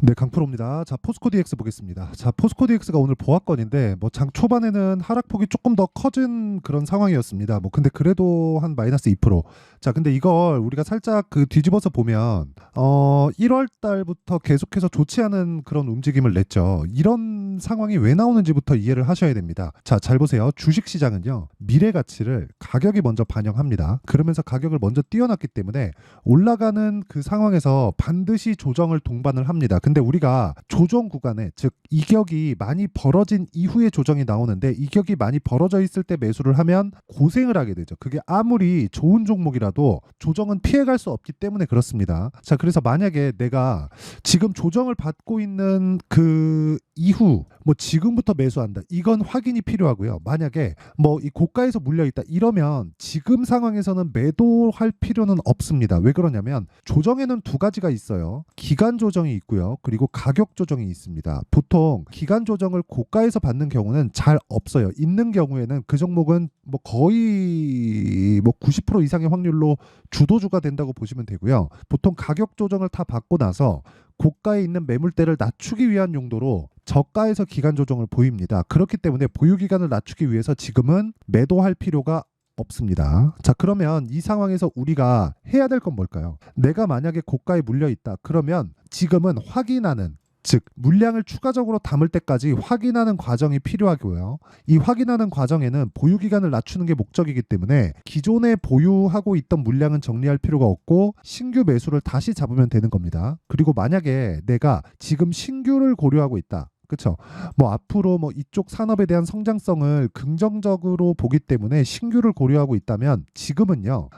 네, 강프로입니다. 자, 포스코 DX 보겠습니다. 자, 포스코 DX가 오늘 보합권인데 뭐 장 초반에는 하락폭이 조금 더 커진 그런 상황이었습니다. 뭐 근데 그래도 한 마이너스 2%. 자, 근데 이걸 우리가 살짝 그 뒤집어서 보면 1월 달부터 계속해서 좋지 않은 그런 움직임을 냈죠. 이런 상황이 왜 나오는지부터 이해를 하셔야 됩니다. 자, 잘 보세요. 주식 시장은요. 미래 가치를 가격이 먼저 반영합니다. 그러면서 가격을 먼저 띄워놨기 때문에 올라가는 그 상황에서 반드시 조정을 동반을 합니다. 근데 우리가 조정 구간에, 즉 이격이 많이 벌어진 이후에 조정이 나오는데, 이격이 많이 벌어져 있을 때 매수를 하면 고생을 하게 되죠. 그게 아무리 좋은 종목이라도 조정은 피해갈 수 없기 때문에 그렇습니다. 자, 그래서 만약에 내가 지금 조정을 받고 있는 그 이후 뭐 지금부터 매수한다, 이건 확인이 필요하고요. 만약에 뭐 이 고가에서 물려 있다 이러면 지금 상황에서는 매도할 필요는 없습니다. 왜 그러냐면 조정에는 두 가지가 있어요. 기간 조정이 있고요. 그리고 가격 조정이 있습니다. 보통 기간 조정을 고가에서 받는 경우는 잘 없어요. 있는 경우에는 그 종목은 뭐 거의 뭐 90% 이상의 확률로 주도주가 된다고 보시면 되고요. 보통 가격 조정을 다 받고 나서 고가에 있는 매물대를 낮추기 위한 용도로 저가에서 기간 조정을 보입니다. 그렇기 때문에 보유 기간을 낮추기 위해서 지금은 매도할 필요가 없습니다. 자, 그러면 이 상황에서 우리가 해야 될 건 뭘까요? 내가 만약에 고가에 물려 있다. 그러면 지금은 확인하는, 즉 물량을 추가적으로 담을 때까지 확인하는 과정이 필요하고요. 이 확인하는 과정에는 보유 기간을 낮추는 게 목적이기 때문에 기존에 보유하고 있던 물량은 정리할 필요가 없고 신규 매수를 다시 잡으면 되는 겁니다. 그리고 만약에 내가 지금 신규를 고려하고 있다. 그렇죠. 뭐 앞으로 뭐 이쪽 산업에 대한 성장성을 긍정적으로 보기 때문에 신규를 고려하고 있다면 지금은요.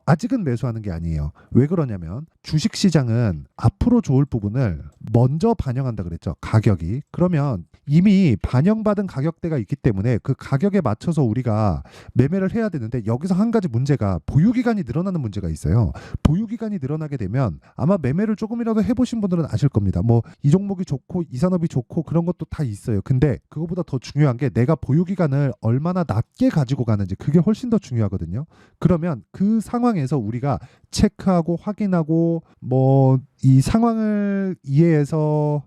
아직은 매수하는 게 아니에요. 왜 그러냐면 주식 시장은 앞으로 좋을 부분을 먼저 반영한다 그랬죠. 가격이. 그러면 이미 반영받은 가격대가 있기 때문에 그 가격에 맞춰서 우리가 매매를 해야 되는데, 여기서 한 가지 문제가 보유 기간이 늘어나는 문제가 있어요. 보유 기간이 늘어나게 되면 아마 매매를 조금이라도 해보신 분들은 아실 겁니다. 뭐 이 종목이 좋고 이 산업이 좋고 그런 것도 다 있어요. 근데 그거보다 더 중요한 게 내가 보유 기간을 얼마나 낮게 가지고 가는지, 그게 훨씬 더 중요하거든요. 그러면 그 상황에서 우리가 체크하고 확인하고 뭐 이 상황을 이해해서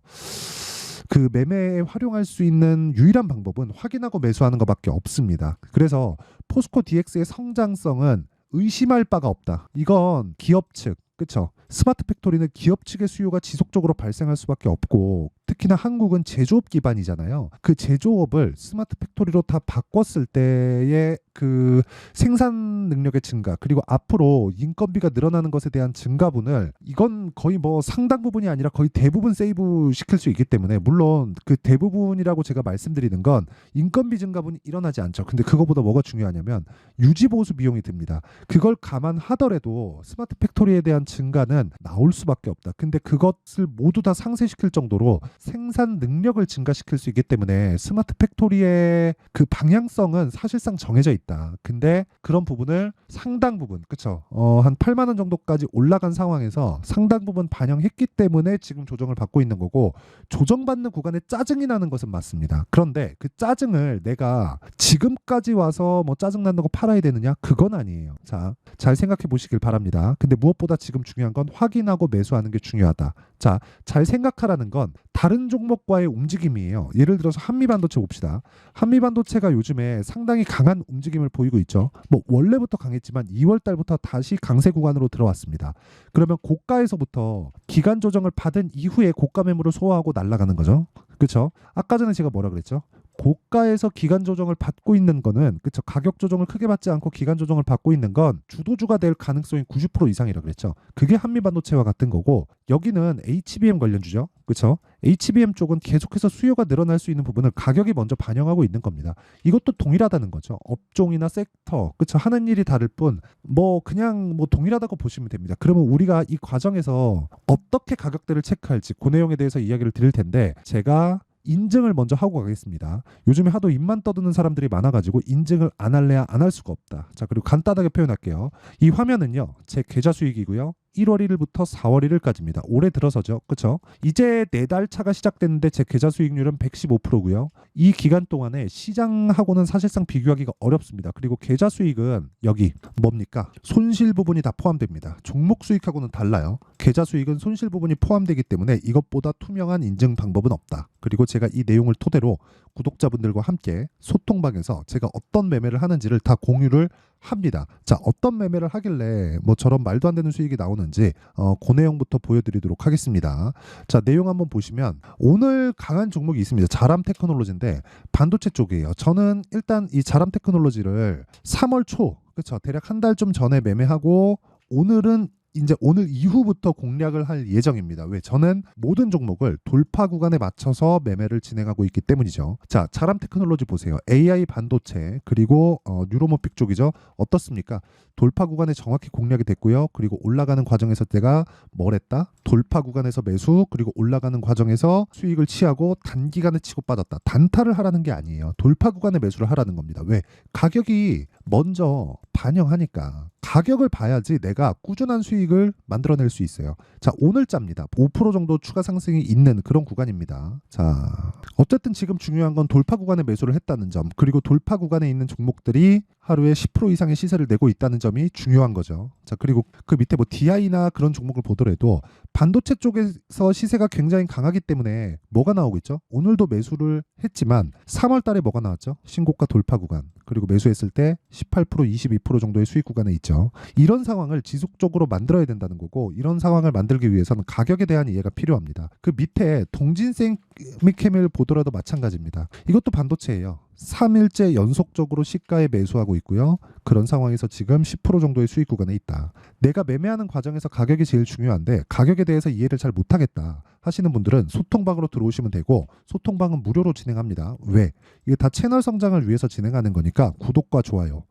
그 매매에 활용할 수 있는 유일한 방법은 확인하고 매수하는 것밖에 없습니다. 그래서 포스코 DX의 성장성은 의심할 바가 없다. 이건 기업 측, 그쵸? 스마트 팩토리는 기업 측의 수요가 지속적으로 발생할 수밖에 없고, 특히나 한국은 제조업 기반이잖아요. 그 제조업을 스마트 팩토리로 다 바꿨을 때의 그 생산 능력의 증가, 그리고 앞으로 인건비가 늘어나는 것에 대한 증가분을, 이건 거의 뭐 상당 부분이 아니라 거의 대부분 세이브 시킬 수 있기 때문에, 물론 그 대부분이라고 제가 말씀드리는 건 인건비 증가분이 일어나지 않죠. 근데 그거보다 뭐가 중요하냐면 유지 보수 비용이 듭니다. 그걸 감안하더라도 스마트 팩토리에 대한 증가는 나올 수밖에 없다. 근데 그것을 모두 다 상쇄시킬 정도로 생산 능력을 증가시킬 수 있기 때문에 스마트 팩토리의 그 방향성은 사실상 정해져 있다. 근데 그런 부분을 상당 부분, 그쵸? 한 8만 원 정도까지 올라간 상황에서 상당 부분 반영했기 때문에 지금 조정을 받고 있는 거고, 조정받는 구간에 짜증이 나는 것은 맞습니다. 그런데 그 짜증을 내가 지금까지 와서 뭐 짜증나는 거 팔아야 되느냐? 그건 아니에요. 자, 잘 생각해 보시길 바랍니다. 근데 무엇보다 지금 중요한 건 확인하고 매수하는 게 중요하다. 자, 잘 생각하라는 건 다른 종목과의 움직임이에요. 예를 들어서 한미반도체 봅시다. 한미반도체가 요즘에 상당히 강한 움직임을 보이고 있죠. 뭐 원래부터 강했지만 2월 달부터 다시 강세 구간으로 들어왔습니다. 그러면 고가에서부터 기간 조정을 받은 이후에 고가 매물을 소화하고 날아가는 거죠. 그렇죠? 아까 전에 제가 뭐라 그랬죠? 고가에서 기간 조정을 받고 있는 거는, 그쵸, 가격 조정을 크게 받지 않고 기간 조정을 받고 있는 건 주도주가 될 가능성이 90% 이상이라고 그랬죠. 그게 한미반도체와 같은 거고, 여기는 HBM 관련주죠. 그쵸? HBM 쪽은 계속해서 수요가 늘어날 수 있는 부분을 가격이 먼저 반영하고 있는 겁니다. 이것도 동일하다는 거죠. 업종이나 섹터, 그쵸, 하는 일이 다를 뿐 뭐 그냥 뭐 동일하다고 보시면 됩니다. 그러면 우리가 이 과정에서 어떻게 가격대를 체크할지, 그 내용에 대해서 이야기를 드릴 텐데, 제가 인증을 먼저 하고 가겠습니다. 요즘에 하도 입만 떠드는 사람들이 많아가지고 인증을 안 할래야 안 할 수가 없다. 자, 그리고 간단하게 표현할게요. 이 화면은요, 제 계좌 수익이고요. 1월 1일부터 4월 1일까지입니다. 올해 들어서죠. 그렇죠? 이제 4달 차가 시작됐는데 제 계좌 수익률은 115%고요. 이 기간 동안에 시장하고는 사실상 비교하기가 어렵습니다. 그리고 계좌 수익은 여기 뭡니까? 손실 부분이 다 포함됩니다. 종목 수익하고는 달라요. 계좌 수익은 손실 부분이 포함되기 때문에 이것보다 투명한 인증 방법은 없다. 그리고 제가 이 내용을 토대로 구독자분들과 함께 소통방에서 제가 어떤 매매를 하는지를 다 공유를 합니다. 자, 어떤 매매를 하길래 뭐 저런 말도 안 되는 수익이 나오는지 그 내용부터 보여드리도록 하겠습니다. 자, 내용 한번 보시면 오늘 강한 종목이 있습니다. 자람 테크놀로지인데 반도체 쪽이에요. 저는 일단 이 자람 테크놀로지를 3월 초, 그렇죠? 대략 한 달 좀 전에 매매하고 오늘은 이제 오늘 이후부터 공략을 할 예정입니다. 왜? 저는 모든 종목을 돌파 구간에 맞춰서 매매를 진행하고 있기 때문이죠. 자, 자람 테크놀로지 보세요. AI 반도체 그리고 뉴로모픽 쪽이죠. 어떻습니까? 돌파 구간에 정확히 공략이 됐고요. 그리고 올라가는 과정에서 내가 뭘 했다? 돌파 구간에서 매수 그리고 올라가는 과정에서 수익을 취하고 단기간에 치고 빠졌다. 단타를 하라는 게 아니에요. 돌파 구간에 매수를 하라는 겁니다. 왜? 가격이 먼저 반영하니까 가격을 봐야지 내가 꾸준한 수익을 만들어낼 수 있어요. 자, 오늘자입니다. 5% 정도 추가 상승이 있는 그런 구간입니다. 자, 어쨌든 지금 중요한 건 돌파 구간에 매수를 했다는 점, 그리고 돌파 구간에 있는 종목들이 하루에 10% 이상의 시세를 내고 있다는 점이 중요한 거죠. 자, 그리고 그 밑에 뭐 DI나 그런 종목을 보더라도 반도체 쪽에서 시세가 굉장히 강하기 때문에 뭐가 나오고 있죠? 오늘도 매수를 했지만 3월 달에 뭐가 나왔죠? 신고가 돌파 구간. 그리고 매수했을 때 18%, 22% 정도의 수익 구간에 있죠. 이런 상황을 지속적으로 만들어야 된다는 거고, 이런 상황을 만들기 위해서는 가격에 대한 이해가 필요합니다. 그 밑에 동진세미케미를 보더라도 마찬가지입니다. 이것도 반도체예요. 3일째 연속적으로 시가에 매수하고 있고요. 그런 상황에서 지금 10% 정도의 수익 구간에 있다. 내가 매매하는 과정에서 가격이 제일 중요한데 가격에 대해서 이해를 잘 못하겠다 하시는 분들은 소통방으로 들어오시면 되고, 소통방은 무료로 진행합니다. 왜? 이게 다 채널 성장을 위해서 진행하는 거니까 구독과 좋아요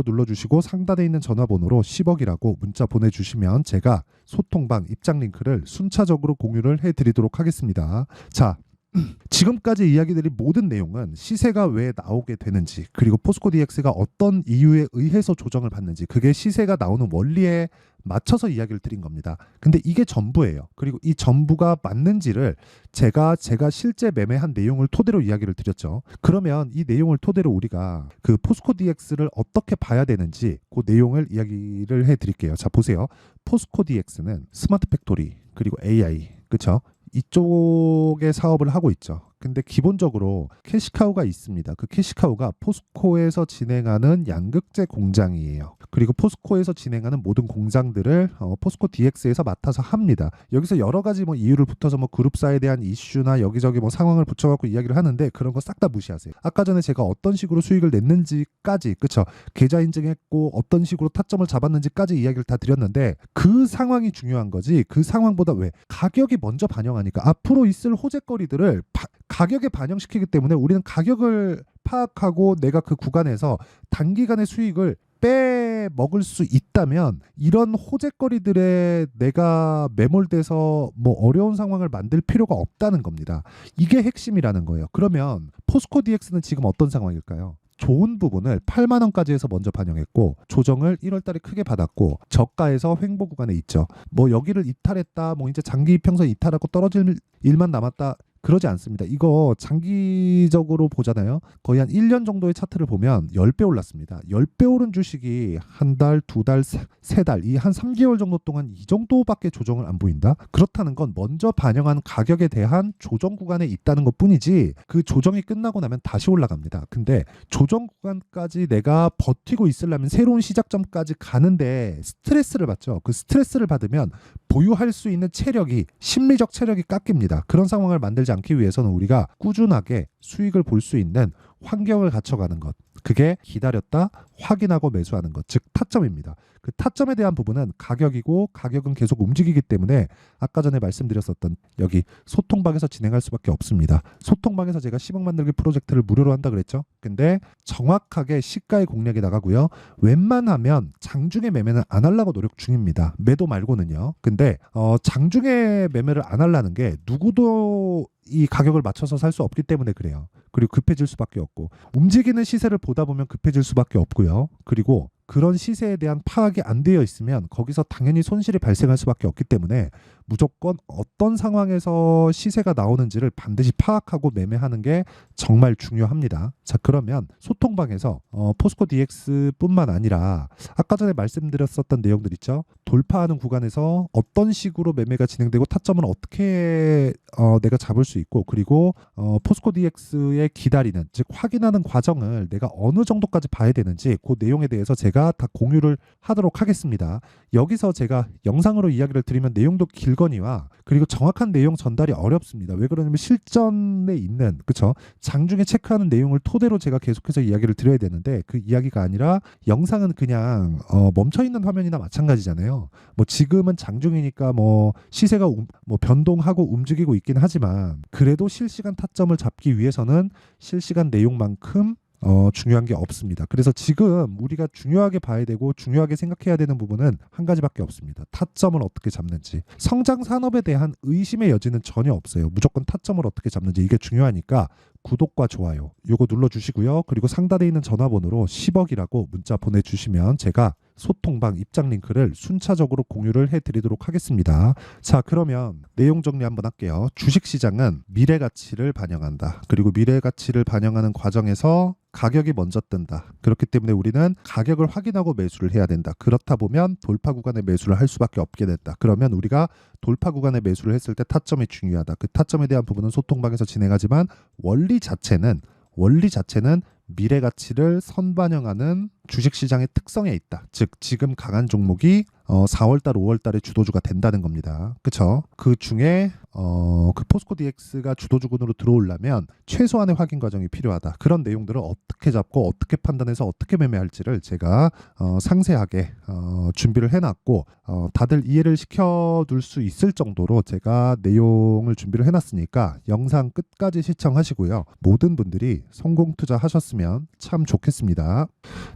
눌러주시고 상단에 있는 전화번호로 10억이라고 문자 보내주시면 제가 소통방 입장 링크를 순차적으로 공유를 해드리도록 하겠습니다. 자, 지금까지 이야기드린 모든 내용은 시세가 왜 나오게 되는지, 그리고 포스코 DX가 어떤 이유에 의해서 조정을 받는지, 그게 시세가 나오는 원리에 맞춰서 이야기를 드린 겁니다. 근데 이게 전부예요. 그리고 이 전부가 맞는지를 제가 실제 매매한 내용을 토대로 이야기를 드렸죠. 그러면 이 내용을 토대로 우리가 그 포스코 DX를 어떻게 봐야 되는지 그 내용을 이야기를 해드릴게요. 자, 보세요. 포스코 DX는 스마트 팩토리 그리고 AI, 그렇죠? 이쪽의 사업을 하고 있죠. 근데 기본적으로 캐시카우가 있습니다. 그 캐시카우가 포스코에서 진행하는 양극재 공장이에요. 그리고 포스코에서 진행하는 모든 공장들을 포스코 DX에서 맡아서 합니다. 여기서 여러 가지 뭐 이유를 붙어서 뭐 그룹사에 대한 이슈나 여기저기 뭐 상황을 붙여갖고 이야기를 하는데 그런 거 싹 다 무시하세요. 아까 전에 제가 어떤 식으로 수익을 냈는지까지, 그쵸? 계좌 인증했고 어떤 식으로 타점을 잡았는지까지 이야기를 다 드렸는데 그 상황이 중요한 거지. 그 상황보다 왜? 가격이 먼저 반영하니까 앞으로 있을 호재거리들을 가격에 반영시키기 때문에 우리는 가격을 파악하고 내가 그 구간에서 단기간의 수익을 빼먹을 수 있다면 이런 호재거리들에 내가 매몰돼서 뭐 어려운 상황을 만들 필요가 없다는 겁니다. 이게 핵심이라는 거예요. 그러면 포스코 DX는 지금 어떤 상황일까요? 좋은 부분을 8만 원까지 해서 먼저 반영했고 조정을 1월 달에 크게 받았고 저가에서 횡보 구간에 있죠. 뭐 여기를 이탈했다, 뭐 이제 장기 이평선 이탈하고 떨어질 일만 남았다, 그러지 않습니다. 이거 장기적으로 보잖아요. 거의 한 1년 정도의 차트를 보면 10배 올랐습니다. 10배 오른 주식이 한 달, 두 달, 세 달, 이 한 3개월 정도 동안 이 정도밖에 조정을 안 보인다? 그렇다는 건 먼저 반영한 가격에 대한 조정 구간에 있다는 것 뿐이지 그 조정이 끝나고 나면 다시 올라갑니다. 근데 조정 구간까지 내가 버티고 있으려면 새로운 시작점까지 가는데 스트레스를 받죠. 그 스트레스를 받으면 보유할 수 있는 체력이, 심리적 체력이 깎입니다. 그런 상황을 만들지 않기 위해서는 우리가 꾸준하게 수익을 볼 수 있는 환경을 갖춰가는 것, 그게 기다렸다 확인하고 매수하는 것, 즉 타점입니다. 그 타점에 대한 부분은 가격이고 가격은 계속 움직이기 때문에 아까 전에 말씀드렸었던 여기 소통방에서 진행할 수밖에 없습니다. 소통방에서 제가 10억 만들기 프로젝트를 무료로 한다 그랬죠. 근데 정확하게 시가의 공략이 나가고요. 웬만하면 장중에 매매는 안 하려고 노력 중입니다. 매도 말고는요. 근데 장중에 매매를 안 하려는 게 누구도 이 가격을 맞춰서 살 수 없기 때문에 그래요. 그리고 급해질 수밖에 없고 움직이는 시세를 보다 보면 급해질 수밖에 없고요. 그리고 그런 시세에 대한 파악이 안 되어 있으면 거기서 당연히 손실이 발생할 수밖에 없기 때문에 무조건 어떤 상황에서 시세가 나오는지를 반드시 파악하고 매매하는 게 정말 중요합니다. 자, 그러면 소통방에서 포스코 DX뿐만 아니라 아까 전에 말씀드렸었던 내용들 있죠. 돌파하는 구간에서 어떤 식으로 매매가 진행되고 타점은 어떻게 내가 잡을 수 있고, 그리고 포스코 DX의 기다리는, 즉 확인하는 과정을 내가 어느 정도까지 봐야 되는지 그 내용에 대해서 제가 다 공유를 하도록 하겠습니다. 여기서 제가 영상으로 이야기를 드리면 내용도 길거니와 그리고 정확한 내용 전달이 어렵습니다. 왜 그러냐면 실전에 있는, 그쵸, 장중에 체크하는 내용을 토대로 제가 계속해서 이야기를 드려야 되는데 그 이야기가 아니라 영상은 그냥 멈춰있는 화면이나 마찬가지잖아요. 뭐 지금은 장중이니까 뭐 시세가 뭐 변동하고 움직이고 있긴 하지만 그래도 실시간 타점을 잡기 위해서는 실시간 내용만큼 중요한 게 없습니다. 그래서 지금 우리가 중요하게 봐야 되고 중요하게 생각해야 되는 부분은 한 가지밖에 없습니다. 타점을 어떻게 잡는지. 성장 산업에 대한 의심의 여지는 전혀 없어요. 무조건 타점을 어떻게 잡는지, 이게 중요하니까 구독과 좋아요 요거 눌러주시고요. 그리고 상단에 있는 전화번호로 10억이라고 문자 보내주시면 제가 소통방 입장 링크를 순차적으로 공유를 해드리도록 하겠습니다. 자, 그러면 내용 정리 한번 할게요. 주식시장은 미래가치를 반영한다. 그리고 미래가치를 반영하는 과정에서 가격이 먼저 뜬다. 그렇기 때문에 우리는 가격을 확인하고 매수를 해야 된다. 그렇다 보면 돌파 구간에 매수를 할 수밖에 없게 된다. 그러면 우리가 돌파 구간에 매수를 했을 때 타점이 중요하다. 그 타점에 대한 부분은 소통방에서 진행하지만 원리 자체는 미래 가치를 선반영하는 주식시장의 특성에 있다. 즉 지금 강한 종목이 4월달, 5월달에 주도주가 된다는 겁니다. 그렇죠? 그 중에 그 포스코 DX가 주도주군으로 들어오려면 최소한의 확인 과정이 필요하다. 그런 내용들을 어떻게 잡고 어떻게 판단해서 어떻게 매매할지를 제가 상세하게 준비를 해놨고 다들 이해를 시켜둘 수 있을 정도로 제가 내용을 준비를 해놨으니까 영상 끝까지 시청하시고요. 모든 분들이 성공 투자하셨으면 참 좋겠습니다.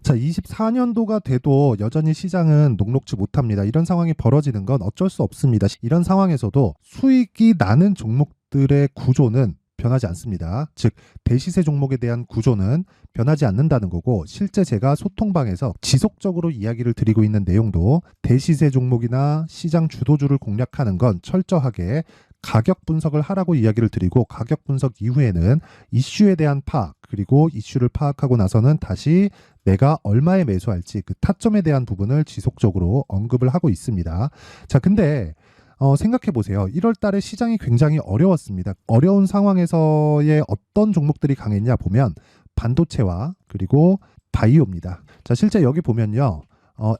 자, 24년도가 돼도 여전히 시장은 녹록지 못합니다. 이런 상황이 벌어지는 건 어쩔 수 없습니다. 이런 상황에서도 수익이 나는 종목들의 구조는 변하지 않습니다. 즉 대시세 종목에 대한 구조는 변하지 않는다는 거고, 실제 제가 소통방에서 지속적으로 이야기를 드리고 있는 내용도 대시세 종목이나 시장 주도주를 공략하는 건 철저하게 가격 분석을 하라고 이야기를 드리고, 가격 분석 이후에는 이슈에 대한 파악, 그리고 이슈를 파악하고 나서는 다시 내가 얼마에 매수할지 그 타점에 대한 부분을 지속적으로 언급을 하고 있습니다. 자, 근데 생각해 보세요. 1월 달에 시장이 굉장히 어려웠습니다. 어려운 상황에서의 어떤 종목들이 강했냐 보면 반도체와 그리고 바이오입니다. 자, 실제 여기 보면요.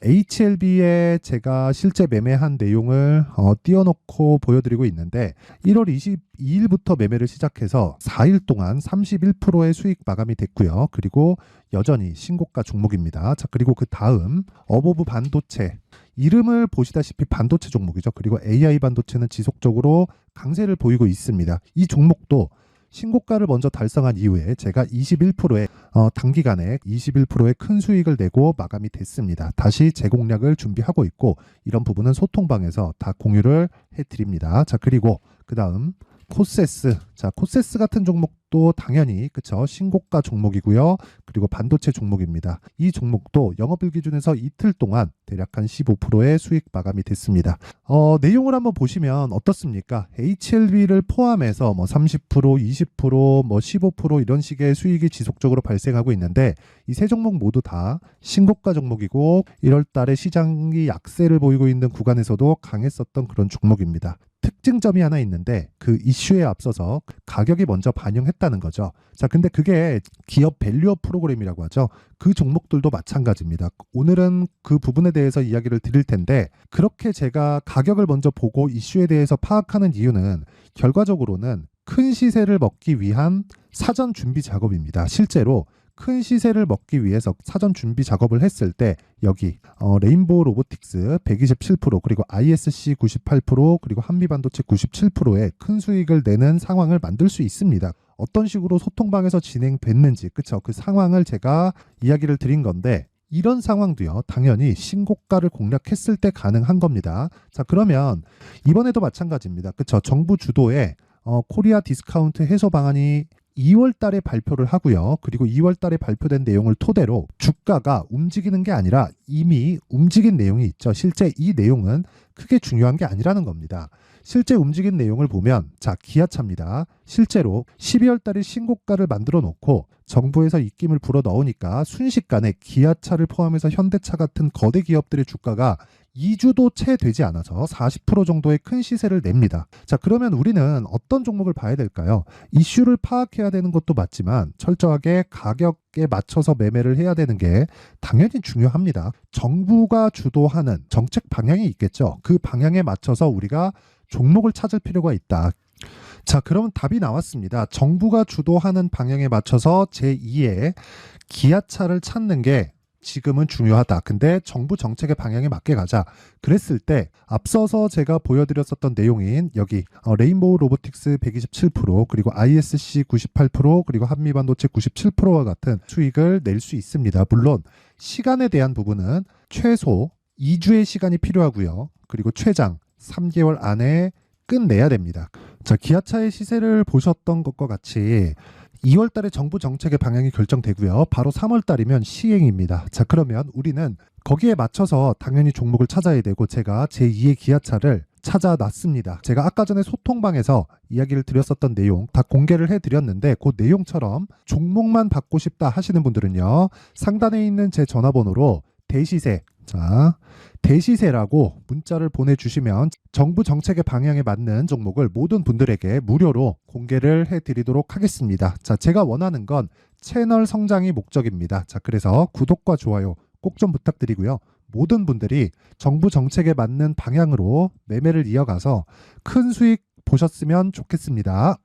HLB에 제가 실제 매매한 내용을 띄워놓고 보여드리고 있는데 1월 22일부터 매매를 시작해서 4일 동안 31%의 수익 마감이 됐고요. 그리고 여전히 신고가 종목입니다. 자, 그리고 그 다음 어보브 반도체, 이름을 보시다시피 반도체 종목이죠. 그리고 AI 반도체는 지속적으로 강세를 보이고 있습니다. 이 종목도 신고가를 먼저 달성한 이후에 제가 21%의 단기간에 21%의 큰 수익을 내고 마감이 됐습니다. 다시 재공략을 준비하고 있고, 이런 부분은 소통방에서 다 공유를 해드립니다. 자, 그리고 그 다음 코세스. 자, 코세스 같은 종목도 당연히 그쵸, 신고가 종목이고요. 그리고 반도체 종목입니다. 이 종목도 영업일 기준에서 이틀 동안 대략 한 15%의 수익 마감이 됐습니다. 내용을 한번 보시면 어떻습니까? HLB를 포함해서 뭐 30%, 20%, 뭐 15% 이런 식의 수익이 지속적으로 발생하고 있는데 이 세 종목 모두 다 신고가 종목이고 1월 달에 시장이 약세를 보이고 있는 구간에서도 강했었던 그런 종목입니다. 특징점이 하나 있는데 그 이슈에 앞서서 가격이 먼저 반영했다는 거죠. 자, 근데 그게 기업 밸류업 프로그램이라고 하죠. 그 종목들도 마찬가지입니다. 오늘은 그 부분에 대해서 이야기를 드릴 텐데, 그렇게 제가 가격을 먼저 보고 이슈에 대해서 파악하는 이유는 결과적으로는 큰 시세를 먹기 위한 사전 준비 작업입니다. 실제로 큰 시세를 먹기 위해서 사전 준비 작업을 했을 때 여기 레인보우 로보틱스 127%, 그리고 ISC 98%, 그리고 한미반도체 97%의 큰 수익을 내는 상황을 만들 수 있습니다. 어떤 식으로 소통방에서 진행됐는지, 그쵸, 그 상황을 제가 이야기를 드린 건데, 이런 상황도요 당연히 신고가를 공략했을 때 가능한 겁니다. 자, 그러면 이번에도 마찬가지입니다. 그쵸, 정부 주도의 코리아 디스카운트 해소 방안이 2월 달에 발표를 하고요. 그리고 2월 달에 발표된 내용을 토대로 주가가 움직이는 게 아니라 이미 움직인 내용이 있죠. 실제 이 내용은 크게 중요한 게 아니라는 겁니다. 실제 움직인 내용을 보면 자, 기아차입니다. 실제로 12월 달에 신고가를 만들어 놓고 정부에서 입김을 불어 넣으니까 순식간에 기아차를 포함해서 현대차 같은 거대 기업들의 주가가 2주도 채 되지 않아서 40% 정도의 큰 시세를 냅니다. 자, 그러면 우리는 어떤 종목을 봐야 될까요? 이슈를 파악해야 되는 것도 맞지만 철저하게 가격에 맞춰서 매매를 해야 되는 게 당연히 중요합니다. 정부가 주도하는 정책 방향이 있겠죠. 그 방향에 맞춰서 우리가 종목을 찾을 필요가 있다. 자, 그럼 답이 나왔습니다. 정부가 주도하는 방향에 맞춰서 제2의 기아차를 찾는 게 지금은 중요하다. 근데 정부 정책의 방향에 맞게 가자. 그랬을 때 앞서서 제가 보여드렸었던 내용인 여기 레인보우 로보틱스 127% 그리고 ISC 98% 그리고 한미반도체 97%와 같은 수익을 낼 수 있습니다. 물론 시간에 대한 부분은 최소 2주의 시간이 필요하고요. 그리고 최장 3개월 안에 끝내야 됩니다. 자, 기아차의 시세를 보셨던 것과 같이 2월 달에 정부 정책의 방향이 결정되고요. 바로 3월 달이면 시행입니다. 자, 그러면 우리는 거기에 맞춰서 당연히 종목을 찾아야 되고 제가 제2의 기아차를 찾아놨습니다. 제가 아까 전에 소통방에서 이야기를 드렸었던 내용 다 공개를 해드렸는데 그 내용처럼 종목만 받고 싶다 하시는 분들은요. 상단에 있는 제 전화번호로 대시세, 자, 대시세라고 문자를 보내주시면 정부 정책의 방향에 맞는 종목을 모든 분들에게 무료로 공개를 해드리도록 하겠습니다. 자, 제가 원하는 건 채널 성장이 목적입니다. 자, 그래서 구독과 좋아요 꼭 좀 부탁드리고요. 모든 분들이 정부 정책에 맞는 방향으로 매매를 이어가서 큰 수익 보셨으면 좋겠습니다.